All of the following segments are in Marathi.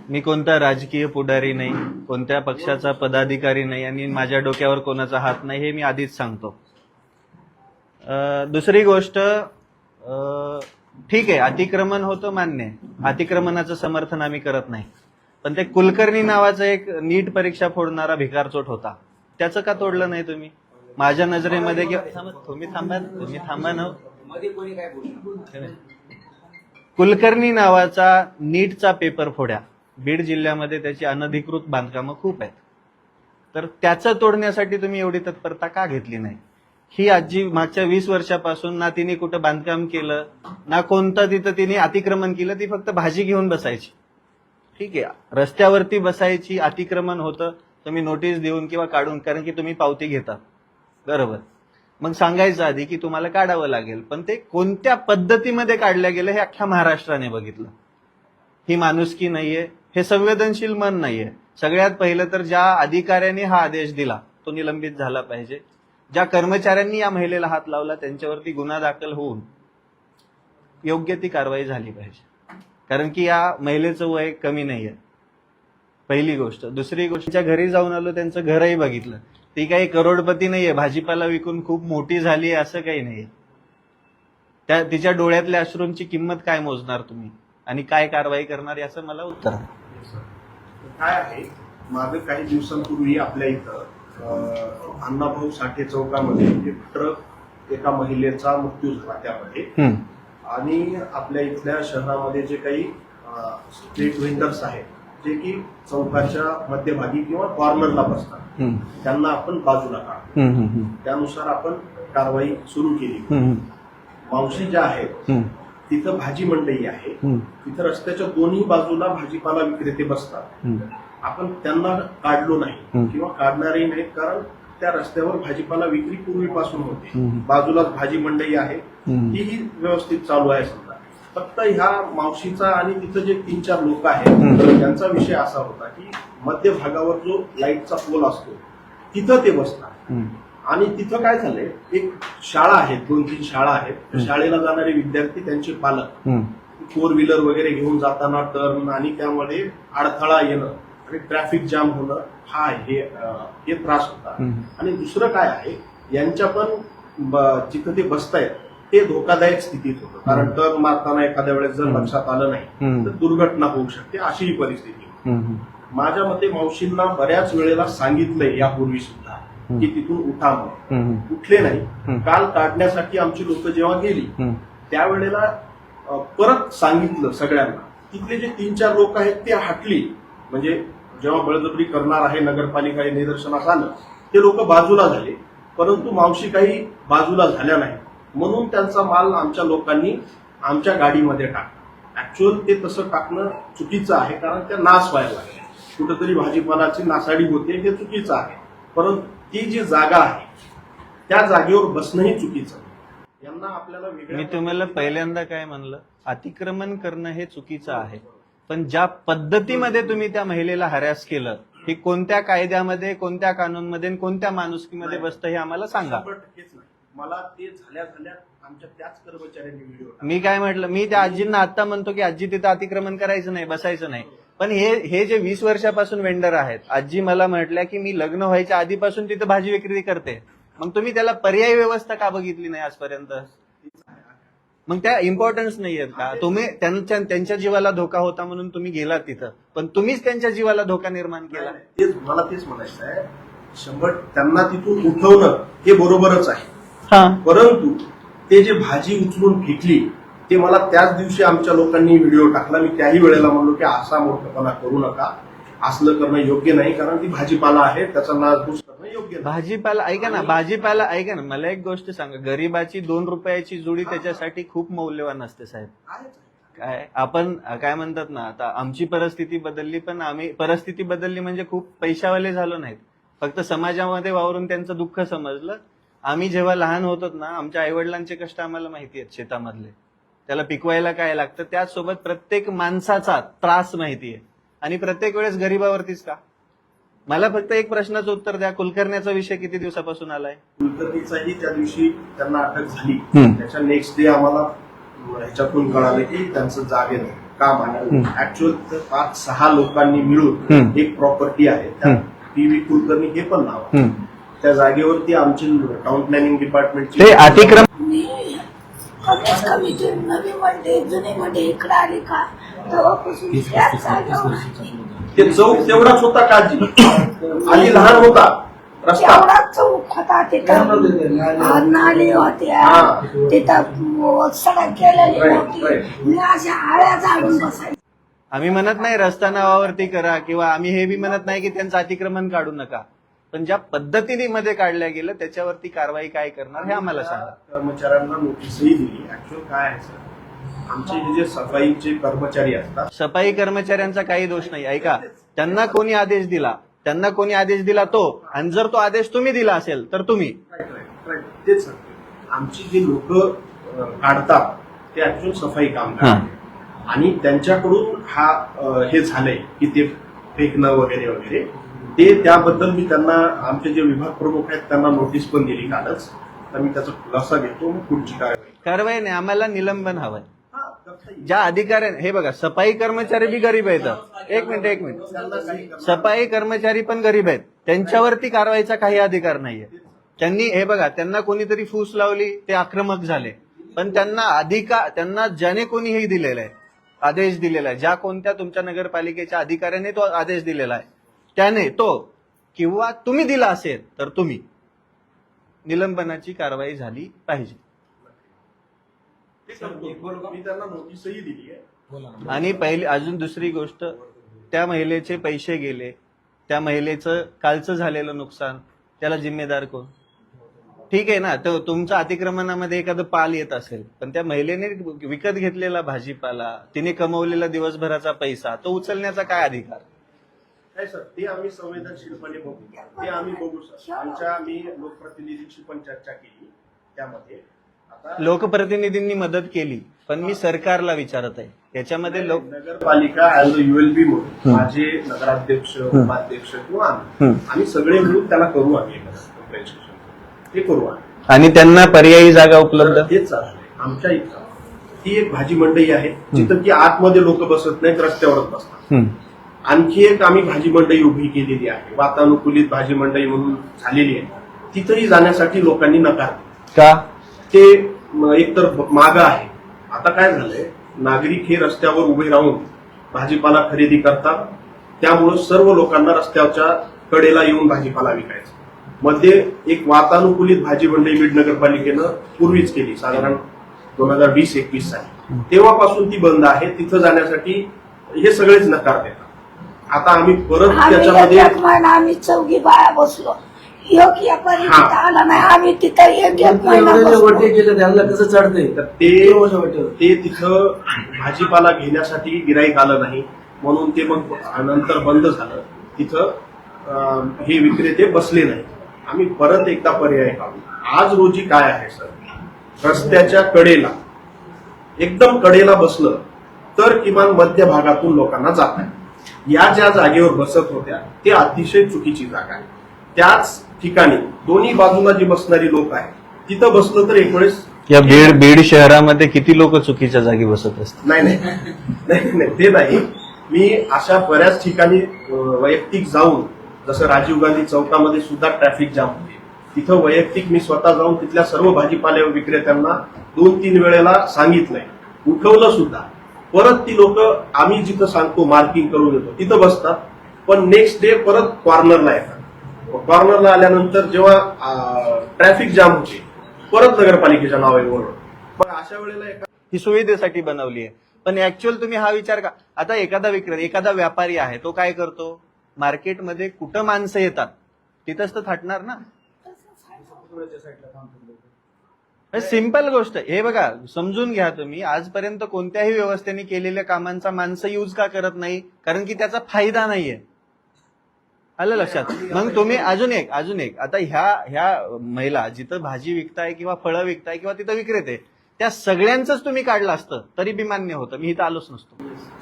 मी कोणता राजकीय पुढारी नाही, कोणत्या पक्षाचा पदाधिकारी नाही आणि माझ्या डोक्यावर कोणाचा हात नाही, हे मी आधीच सांगतो. दुसरी गोष्ट, ठीक आहे, अतिक्रमण होतं, मान्य आहे, अतिक्रमणाचं समर्थन आम्ही करत नाही, पण ते कुलकर्णी नावाचा एक नीट परीक्षा फोडणारा भिकारचोट होता, त्याचं का तोडलं नाही तुम्ही? माझ्या नजरेमध्ये तुम्ही थांबा ना. कुलकर्णी नावाचा नीटचा पेपर फोड्या, बीड जिल्ह्यामध्ये त्याची अनधिकृत बांधकामं खूप आहेत, तर त्याचं तोडण्यासाठी तुम्ही एवढी तत्परता का घेतली नाही? ही आजी मागच्या 20 वर्षापासून ना तिने कुठं बांधकाम केलं, ना कोणतं तिथं तिने अतिक्रमण केलं, ती फक्त भाजी घेऊन बसायची. ठीक आहे, रस्त्यावरती बसायची, अतिक्रमण होतं, तुम्ही नोटीस देऊन किंवा काढून, कारण की तुम्ही पावती घेता, बरोबर, मग सांगायचं आधी की तुम्हाला काढावं लागेल, पण ते कोणत्या पद्धतीमध्ये काढलं गेलं हे अख्ख्या महाराष्ट्राने बघितलं. ही माणुसकी नाहीये, हे संवेदनशील मन नाहीये. सगळ्यात पहिलं तर ज्या अधिकाऱ्यांनी हा आदेश दिला तो निलंबित झाला पाहिजे. ज्या कर्मचाऱ्यांनी या महिलेला हात लावला त्यांच्यावरती गुन्हा दाखल होऊन योग्य ती कारवाई झाली पाहिजे, कारण की या महिलेचं वय कमी नाहीये, पहिली गोष्ट. दुसरी गोष्ट, घरी जाऊन आलो, त्यांचं घरही बघितलं. ती काही करोडपती नाहीये, भाजीपाला विकून खूप मोठी झाली असं काही नाहीये. त्या तिच्या डोळ्यातल्या अश्रूंची किंमत काय मोजणार तुम्ही आणि काय कारवाई करणार याचं मला उत्तर आहे. काय आहे, मागे काही दिवसांपूर्वी आपल्या इथं अण्णाभाऊ साठे चौकामध्ये एक ट्रक एका महिलेचा मृत्यू झाला त्यामध्ये, आणि आपल्या इथल्या शहरामध्ये जे काही स्ट्रीट व्हेंडर्स आहेत जे की चौकाच्या मध्यभागी किंवा कॉर्नरला बसतात, त्यांना आपण बाजूला काढतो, त्यानुसार आपण कारवाई सुरू केली. मावशी ज्या आहेत तिथं भाजी मंडई आहे, तिथं रस्त्याच्या दोन्ही बाजूला भाजीपाला विक्रेते बसतात, आपण त्यांना काढलो नाही किंवा काढणारही नाहीत, कारण त्या रस्त्यावर भाजीपाला विक्री पूर्वीपासून होते, बाजूलाच भाजी मंडई आहे, तीही व्यवस्थित चालू आहे. समजा फक्त ह्या मावशीचा आणि तिथं जे 3-4 लोक आहेत त्यांचा विषय असा होता की मध्यभागावर जो लाईटचा पोल असतो तिथं ते बसतात, आणि तिथं काय झालंय, एक शाळा आहेत, 2-3 शाळा आहेत, शाळेला जाणारे विद्यार्थी, त्यांचे पालक 4 व्हीलर वगैरे घेऊन जाताना टर्न आणि त्यामध्ये अडथळा येणं आणि ट्रॅफिक जाम होणं हे त्रास होता. आणि दुसरं काय आहे, यांच्या पण जिथं ते बसतायत ते धोकादायक स्थितीत होतं, कारण टर्न मारताना एखाद्या वेळेस जर लक्षात आलं नाही तर दुर्घटना होऊ शकते, अशीही परिस्थिती. माझ्या मते मावशींना बऱ्याच वेळेला सांगितलंय यापूर्वी सुद्धा की तिथून उठा, मग उठले नाही. काल काढण्यासाठी आमची लोक जेव्हा गेली त्यावेळेला परत सांगितलं सगळ्यांना, तिथले जे 3-4 लोक आहेत ते हटली, म्हणजे जेव्हा बळजबरी करणार आहे नगरपालिका निदर्शनास आलं ते लोक बाजूला झाले, परंतु मावशी काही बाजूला झाल्या नाही, म्हणून त्यांचा माल आमच्या लोकांनी आमच्या गाडीमध्ये टाकला. ऍक्च्युअल ते तसं टाकणं चुकीचं आहे, कारण त्या नाश व्हायला लागल्या, कुठंतरी भाजीपालाची नासाडी होते, हे चुकीचं आहे, परंतु ती जी जागा आहे त्या जागेवर बसणंही चुकीचं. यांना आपल्याला मी तुम्हाला पहिल्यांदा काय म्हणलं, अतिक्रमण करणं हे चुकीचं आहे, पण ज्या पद्धतीमध्ये तुम्ही त्या महिलेला हॅरॅस केलं हे कोणत्या कायद्यामध्ये, कोणत्या कानूनमध्ये, कोणत्या माणुसकीमध्ये बसतं हे आम्हाला सांगा. मला ते झाल्या आमच्या त्याच कर्मचाऱ्यांनी व्हिडिओ. मी काय म्हटलं, मी त्या आजींना आता म्हणतो की आजी तिथं अतिक्रमण करायचं नाही, बसायचं नाही, पण हे जे 20 वर्षापासून वेंडर आहेत, आजी मला म्हटल्या की मी लग्न व्हायच्या आधीपासून तिथं भाजी विक्री करते, मग तुम्ही त्याला पर्यायी व्यवस्था का बघितली नाही आजपर्यंत? मग त्या इम्पॉर्टन्स नाहीयेत का? तुम्ही त्यांच्या जीवाला धोका होता म्हणून तुम्ही गेलात तिथं, पण तुम्हीच त्यांच्या जीवाला धोका निर्माण केला. मला तेच म्हणायचं आहे, 100 त्यांना तिथून उठवणं हे बरोबरच आहे, परंतु ते जे भाजी उचलून फेकली ते मला त्याच दिवशी आमच्या लोकांनी व्हिडिओ टाकला. मी त्याही वेळेला म्हणलो की असा मूर्खपणा करू नका, असलं करणं योग्य नाही, कारण ती भाजीपाला आहे, त्याचा नासधूस करणं योग्य नाही. भाजीपाला ऐका ना, भाजीपाला ऐका ना, मला एक गोष्ट सांगा, गरीबाची 2 रुपयाची जुडी त्याच्यासाठी खूप मौल्यवान असते साहेब. काय आपण काय म्हणतात ना, आता आमची परिस्थिती बदलली, पण आम्ही परिस्थिती बदलली म्हणजे खूप पैशावाले झालो नाहीत, फक्त समाजामध्ये वावरून त्यांचं दुःख समजलं. आम्ही जेव्हा लहान होतो ना, आमच्या आईवडिलांचे कष्ट आम्हाला माहिती आहेत, शेतामधले, त्याला पिकवायला काय लागतं, त्याचसोबत प्रत्येक माणसाचा त्रास माहितीये, आणि प्रत्येक वेळेस गरीबावरतीच का? मला फक्त एक प्रश्नाचं उत्तर द्या, कुलकर्ण्याचा विषय किती दिवसापासून आलाय? कुलकर्णीचाही त्या दिवशी त्यांना अटक झाली, त्याच्या नेक्स्ट डे आम्हाला ह्याच्यातून कळालं की त्यांचं जागे नाही. काम आहे. ऍक्च्युअल 5-6 लोकांनी मिळून एक प्रॉपर्टी आहे, PV कुलकर्णी हे पण नाव आहे. त्या जागेवरती आमची टाउन प्लॅनिंग डिपार्टमेंटची ते अतिक्रमण कमीत कमी ते नवी मंडई जुनी मंडई इकडे आली का तेव्हापासून त्याच जागेवर आहे. ते चौक तेवढाच होता का आधी? आधी लहान होता रस्ता. एवढा चौक होता तिथं, नाली होत्या तिथं, सडक केलेली नव्हती. मी अशा आळ्या झाडून बसायची. आम्ही म्हणत नाही रस्ता नावावरती करा, किंवा आम्ही हे बी म्हणत नाही की त्यांचं अतिक्रमण काढू नका, पण ज्या पद्धतीने मध्ये काढल्या गेलं त्याच्यावरती कारवाई काय करणार हे आम्हाला सांगा. कर्मचाऱ्यांना नोटीसही दिली. ऍक्च्युअल काय आहे सर, आमचे हे जे सफाईचे कर्मचारी असतात, सफाई कर्मचाऱ्यांचा काही दोष नाही. ऐका, त्यांना कोणी आदेश दिला तो, आणि जर तो आदेश तुम्ही दिला असेल तर तुम्ही. तेच सांगतो, आमची जी लोक काढतात ते ऍक्च्युअल सफाई कामगार आणि त्यांच्याकडून हे झालंय की ते फेकणं वगैरे वगैरे, ते त्याबद्दल मी त्यांना, आमचे जे विभाग प्रमुख आहेत त्यांना नोटीस पण दिली कालच. तर मी त्याचा खुलासा घेतो, मग पुढची कारवाई नाही, आम्हाला निलंबन हवंय. ज्या अधिकाऱ्याने, हे बघा, सफाई कर्मचारी बी गरीब आहेत. एक मिनिट, सफाई कर्मचारी पण गरीब आहेत, त्यांच्यावरती कारवाईचा काही अधिकार नाहीये. त्यांनी, हे बघा, त्यांना कोणीतरी फूस लावली, ते आक्रमक झाले, पण त्यांना ज्याने कोणी हे दिलेलं आहे, आदेश दिलेला आहे, ज्या कोणत्या तुमच्या नगरपालिकेच्या अधिकाऱ्याने तो आदेश दिलेला आहे, त्याने तो, किंवा तुम्ही दिला असेल तर तुम्ही, निलंबनाची कारवाई झाली पाहिजे. मी त्यांना नोटीसही दिली आहे. आणि पहिली अजून दुसरी गोष्ट, त्या महिलेचे पैसे गेले, त्या महिलेचं कालचं झालेलं नुकसान, त्याला जिम्मेदार कोण? ठीक आहे ना, तर तुमच्या अतिक्रमणामध्ये एखादं पाल येत असेल, पण त्या महिलेने विकत घेतलेला भाजीपाला, तिने कमवलेला दिवसभराचा पैसा, तो उचलण्याचा काय अधिकार? काय सर, ते आम्ही संवेदनशीलपणे बघू, ते आम्ही बघू सर. मी लोकप्रतिनिधींशी पण चर्चा केली त्यामध्ये. लोकप्रतिनिधींनी मदत केली, पण मी सरकारला विचारत आहे याच्यामध्ये. नगरपालिका ऍज अ ULB म्हणून माझे नगराध्यक्ष, उपाध्यक्ष किंवा आम्ही सगळे मिळून त्याला करू, आम्ही ते करू. आणि त्यांना पर्यायी जागा उपलब्ध, हेच आहे आमच्या इथं. ती एक भाजी मंडई आहे जिथं की आतमध्ये लोक बसत नाहीत, रस्त्यावरच बसतात. आणखी एक आम्ही भाजी मंडई उभी केलेली आहे, वातानुकूलित भाजी मंडई म्हणून झालेली आहे. तिथंही जाण्यासाठी लोकांनी नकार का? ते एकतर मागं आहे. आता काय झालंय, नागरिक हे रस्त्यावर उभे राहून भाजीपाला खरेदी करतात, त्यामुळं सर्व लोकांना रस्त्याच्या कडेला येऊन भाजीपाला विकायचा. मध्ये एक वातानुकूलित भाजी मंडई बीड नगरपालिकेनं पूर्वीच केली, साधारण 2020-21 साली. तेव्हापासून ती बंद आहे. तिथं जाण्यासाठी हे सगळेच नकार देतात. आता आम्ही परत त्याच्यामध्ये आम्ही 4 बाया बसलो, योग्य परिस्थिती आला नाही, आम्ही तिथं एक महिना त्यांना कसं चढते, तर ते तिथं भाजीपाला घेण्यासाठी गिराईक आलं नाही म्हणून ते मग नंतर बंद झालं. तिथं हे विक्रेते बसले नाही. आम्ही परत एकदा पर्याय काढू. आज रोजी काय आहे सर, रस्त्याच्या कडेला, एकदम कडेला बसलं तर किमान मध्य भागातून लोकांना जात आहे. या ज्या जागेवर बसत होत्या ते अतिशय चुकीची जागा आहे. त्याच ठिकाणी दोन्ही बाजूला जी बसणारी लोक आहेत तिथं बसलं तर एक वेळेस, या बीड शहरामध्ये किती लोक चुकीच्या जागी बसत असतात? नाही ते नाही. मी अशा बऱ्याच ठिकाणी वैयक्तिक जाऊन, जसं राजीव गांधी चौकामध्ये सुद्धा ट्रॅफिक जाम होते, तिथं वैयक्तिक मी स्वतः जाऊन तिथल्या सर्व भाजीपाले विक्रेत्यांना 2-3 वेळेला सांगितलंय, उठवलं सुद्धा. परत ती लोक आम्ही जिथं सांगतो मार्किंग करून येतो तिथं बसतात, पण नेक्स्ट डे परत कॉर्नरला येतात. कॉर्नरला आल्यानंतर जेव्हा ट्रॅफिक जाम होते परत नगरपालिकेच्या नावावर. पण अशा वेळेला ही सुविधेसाठी बनवली आहे, पण ऍक्च्युअल तुम्ही हा विचार का, आता एखादा विक्रेता, एखादा व्यापारी आहे, तो काय करतो, मार्केटमध्ये कुठं माणसं येतात तिथंच तर थाटणार ना. सिंपल गोष्ट हे बघा, समजून घ्या तुम्ही. आजपर्यंत कोणत्याही व्यवस्थेने केलेल्या कामांचा माणसं यूज का करत नाही? कारण की त्याचा फायदा नाहीये. आलं लक्षात? मग तुम्ही अजून एक आता ह्या महिला जिथं भाजी विकताय किंवा फळं विकताय किंवा तिथं विक्रेते, त्या सगळ्यांचंच तुम्ही काढलं असतं तरी बी मान्य होतं, मी इथं आलोच नसतो.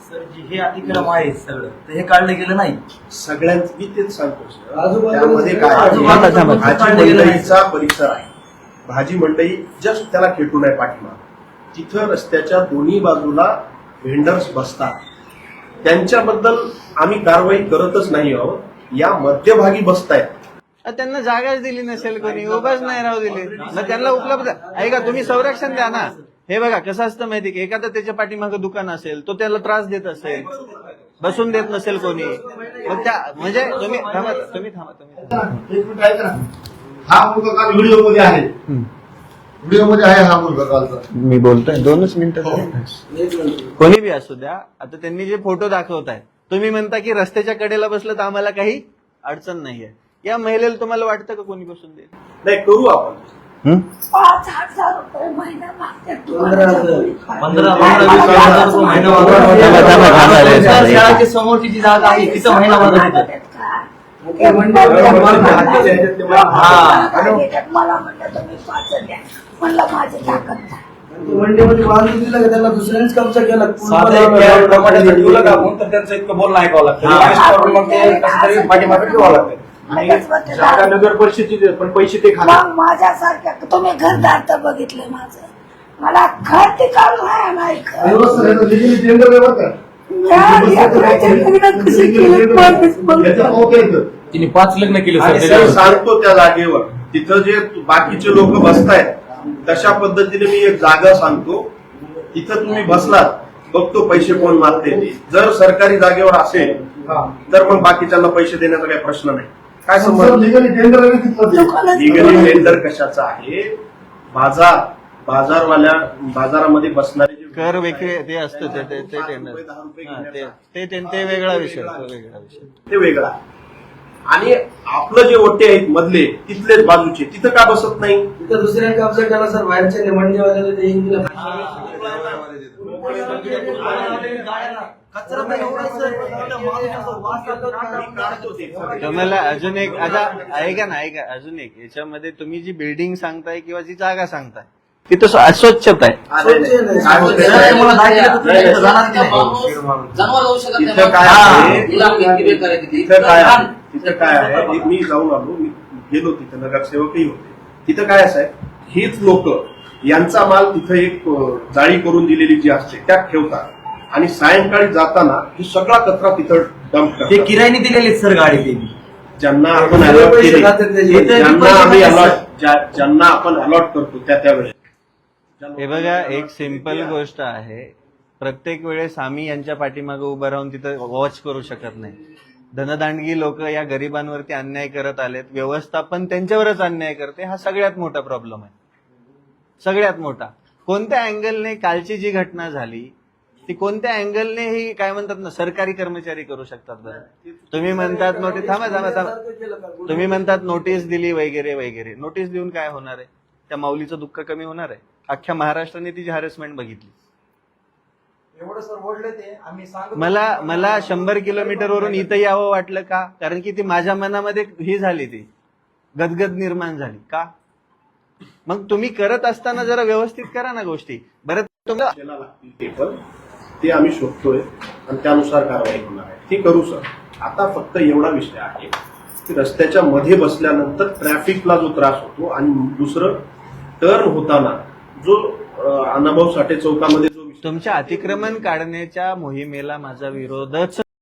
सर, हे अतिक्रम आहे सगळं, तर हे काढलं गेलं नाही. सगळ्यांच मी तेच सांगतो सर. त्यामध्ये काय, भाजी मंडईचा परिसर आहे, भाजी मंडई जस्ट त्याला खेटून आहे पाठीमाग. तिथं रस्त्याच्या दोन्ही बाजूला व्हेंडर्स बसतात त्यांच्याबद्दल आम्ही कारवाई करतच नाही आहोत. या मध्यभागी बसतायत त्यांना जागाच दिली नसेल कोणी, उभाच नाही राहू दिली, मग त्यांना उपलब्ध ऐका तुम्ही संरक्षण द्या ना. हे बघा कसं असतं माहिती की एखादं त्याच्या पाठीमागं दुकान असेल, तो त्याला त्रास देत असेल, बसून देत नसेल कोणी, मग त्या म्हणजे तुम्ही थांबा. एक मिनिट ऐका ना. हा मुलगा काल व्हिडिओमध्ये आहे, व्हिडिओमध्ये आहे हा मुलगा कालचा. मी बोलतोय 2 मिनिटं. कोणी बी असू द्या. आता त्यांनी जे फोटो दाखवताय, तुम्ही म्हणता की रस्त्याच्या कडेला बसलं तर आम्हाला काही अडचण नाहीये. या महिलेला तुम्हाला वाटतं का कोणी बसून देईल? नाही, करू आपण. 5,000 रुपये महिना मागतात 15,000 रुपये महिना शाळेच्या समोरची जी जागा आहे तिथं महिना मागत होते. मला म्हणलं तुम्ही 5 द्या, म्हणलं माझी ताकद नाही. मंडीमध्ये बांधून दिलं का त्यांना दुसऱ्यानेच कब्जा केला. साधं एक कॅरेट टमाट्याचं ठेवलं का आपण तर त्यांचं इतकं बोलणं ऐकावं लागतं. मग ते कसं तरी पाठीमागे ठेवावं लागतं. आणि जागा नगर परिषदेची पण पैसे ते खातात. मग माझ्यासारख्या तुम्ही घरदार तर बघितलंय माझं, मला घर ते काढून आहे नाही घर. व्यवस्था आहे, लिगली टेंडर आहे बरं का. याचा पावती आहे इथं. तिने 5 लग्न केले आणि सर. सर सांगतो त्या जागेवर तिथं जे बाकीचे लोक बसतायत तशा पद्धतीने मी एक जागा सांगतो, तिथं तुम्ही बसलात, बघतो पैसे कोण मागते ते. जर सरकारी जागेवर असेल तर मग बाकीच्यांना पैसे देण्याचा काही प्रश्न नाही. काय संबंध? लिगली टेंडर आहे तिथलं ते. लिगली टेंडर कशाचा आहे? बाजारामध्ये बसणारे जे कर वेगळे ते असतं ते 10 रुपये घेण्याचा ते वेगळा विषय. ते वेगळा. आणि आपलं जे ओटे आहेत मधले तिथलेच बाजूचे तिथं का बसत नाही? तिथं दुसऱ्याने कब्जा केला सर. बाहेरच्या मंडीवाल्याला ते येऊन दिलं. तुम्हाला अजून एक आता ऐका अजून एक याच्यामध्ये तुम्ही जी बिल्डिंग सांगताय किंवा जी जागा सांगताय तिथं अस्वच्छता आहे. काय होतंय साहेब? तिथं काय आहे? तिथं काय आहे? मी जाऊन आलो, मी गेलो तिथं, नगरसेवकही होते. तिथं काय असं आहे, हेच लोक यांचा माल तिथं एक जाळी करून दिलेली जी असते त्यात ठेवतात आणि सायंकाळी जाताना हे सगळा कचरा तिथं डंप ते करतात. किरायने दिलेले सर गाडी ते. ज्यांना आपण अलॉट केले, ज्यांना आपण अलॉट करतो त्यावेळेस. हे बघा एक सिंपल गोष्ट आहे. प्रत्येक वेळेस आम्ही यांच्या पाठीमागे उभं राहून तिथं वॉच करू शकत नाही. धनदांडगी लोक या गरिबांवरती अन्याय करत आलेत, व्यवस्थापन त्यांच्यावरच अन्याय करते. हा सगळ्यात मोठा प्रॉब्लेम आहे, सगळ्यात मोठा. कोणत्या अँगलने कालची जी घटना झाली ती कोणत्या अँगलने ही काय म्हणतात ना सरकारी कर्मचारी करू शकतात बरं? तुम्ही म्हणतात नोटीस थांबा तुम्ही म्हणतात नोटीस दिली वगैरे वगैरे. नोटीस देऊन काय होणार आहे? त्या माऊलीचं दुःख कमी होणार आहे? अख्ख्या महाराष्ट्राने तिची हॅरेसमेंट बघितली. एवढं सर बोलले ते आम्ही सांगतो. मला 100 किलोमीटरवरून इथं यावं वाटलं का? कारण की ती माझ्या मनामध्ये ही झाली, ती गदगद निर्माण झाली का? मग तुम्ही करत असताना जरा व्यवस्थित करा ना गोष्टी. बरं ते आम्ही शोधतोय आणि त्यानुसार कारवाई होणार आहे. ती करू सर. आता फक्त एवढा विषय आहे की रस्त्याच्या मध्ये बसल्यानंतर ट्रॅफिकला जो त्रास होतो आणि दुसरं टर्न होताना जो अण्णाभाऊ साठे चौकामध्ये जो तुमच्या अतिक्रमण काढण्याच्या मोहिमेला माझा विरोधच